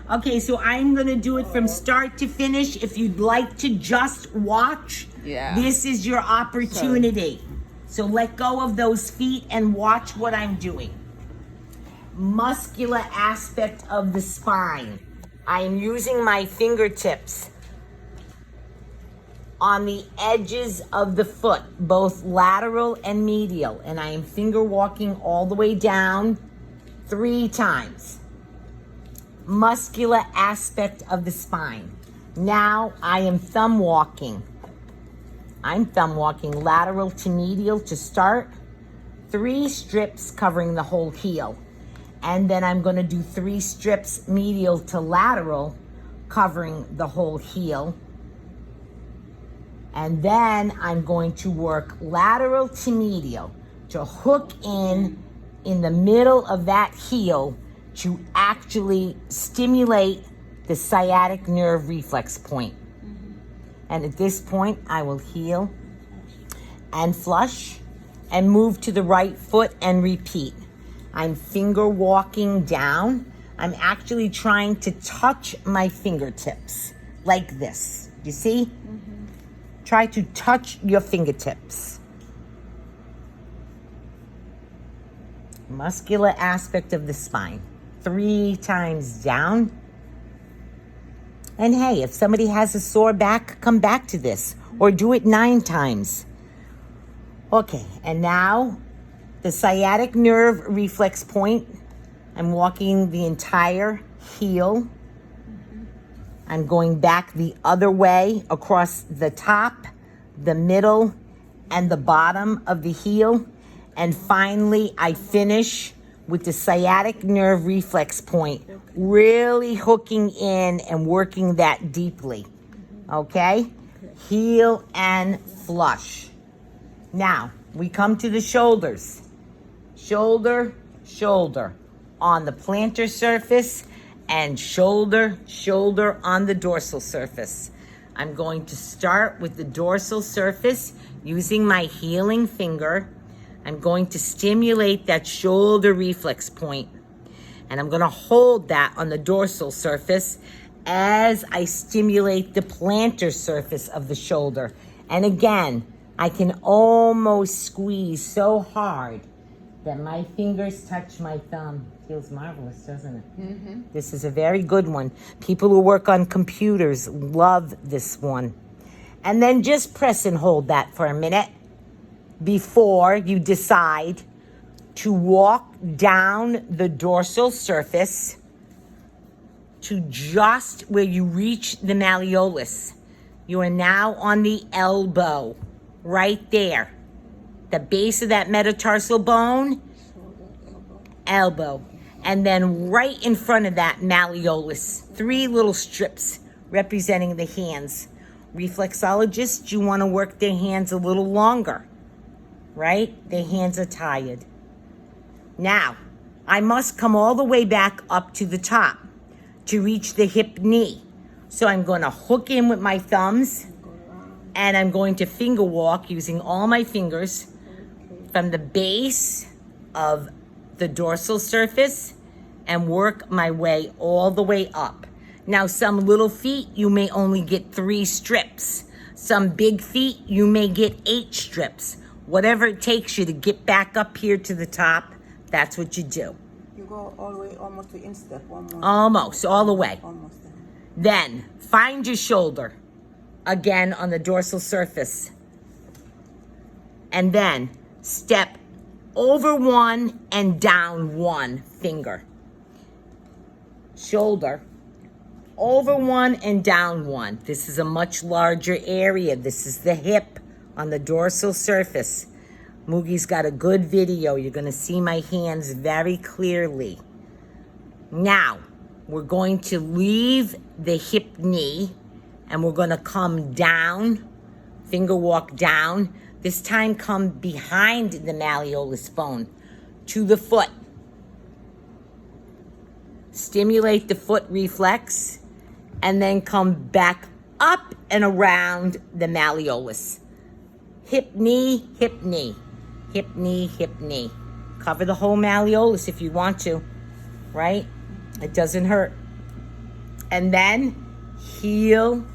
Okay, so I'm gonna do it from start to finish. If you'd like to just watch, this is your opportunity. So let go of those feet and watch what I'm doing. Muscular aspect of the spine. I am using my fingertips on the edges of the foot, both lateral and medial, and I am finger walking all the way down 3 times. Muscular aspect of the spine. Now I am thumb walking. I'm thumb walking lateral to medial to start. 3 strips covering the whole heel. And then I'm gonna do 3 strips medial to lateral covering the whole heel. And then I'm going to work lateral to medial to hook in the middle of that heel to actually stimulate the sciatic nerve reflex point. And at this point, I will heel and flush and move to the right foot and repeat. I'm finger walking down. I'm actually trying to touch my fingertips like this. You see? Try to touch your fingertips. Muscular aspect of the spine. 3 times down. And hey, if somebody has a sore back, come back to this or do it 9 times. Okay, and now the sciatic nerve reflex point. I'm walking the entire heel. I'm going back the other way across the top, the middle, and the bottom of the heel. And finally, I finish with the sciatic nerve reflex point, really hooking in and working that deeply. Okay? Heel and flush. Now, we come to the shoulders. Shoulder, shoulder on the plantar surface and shoulder, shoulder on the dorsal surface. I'm going to start with the dorsal surface using my healing finger. I'm going to stimulate that shoulder reflex point, and I'm going to hold that on the dorsal surface as I stimulate the plantar surface of the shoulder. And again, I can almost squeeze so hard that my fingers touch my thumb. Feels marvelous, doesn't it? This is a very good one. People who work on computers love this one. And then just press and hold that for a minute before you decide to walk down the dorsal surface to just where you reach the malleolus. You are now on the elbow, right there. The base of that metatarsal bone, elbow. And then right in front of that malleolus, 3 little strips representing the hands. Reflexologists, you want to work their hands a little longer, right? Their hands are tired. Now, I must come all the way back up to the top to reach the hip knee. So I'm going to hook in with my thumbs, and I'm going to finger walk using all my fingers from the base of the dorsal surface and work my way all the way up. Now, some little feet, you may only get 3 strips. Some big feet, you may get 8 strips. Whatever it takes you to get back up here to the top, that's what you do. You go all the way almost to instep. Almost, all the way. Almost there. Then, find your shoulder, again on the dorsal surface. And then, step over 1 and down 1 finger. Shoulder, over 1 and down 1. This is a much larger area. This is the hip on the dorsal surface. Moogie's got a good video. You're going to see my hands very clearly. Now, we're going to leave the hip knee and we're going to come down, finger walk down. This time come behind the malleolus bone to the foot. Stimulate the foot reflex and then come back up and around the malleolus. Hip, knee, hip, knee. Hip, knee, hip, knee. Cover the whole malleolus if you want to, right? It doesn't hurt. And then heel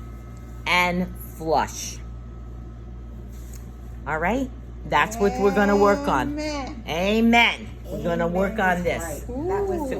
and flush. All right? That's what we're going to work on. Amen. Amen. We're going to work on this. Right. That was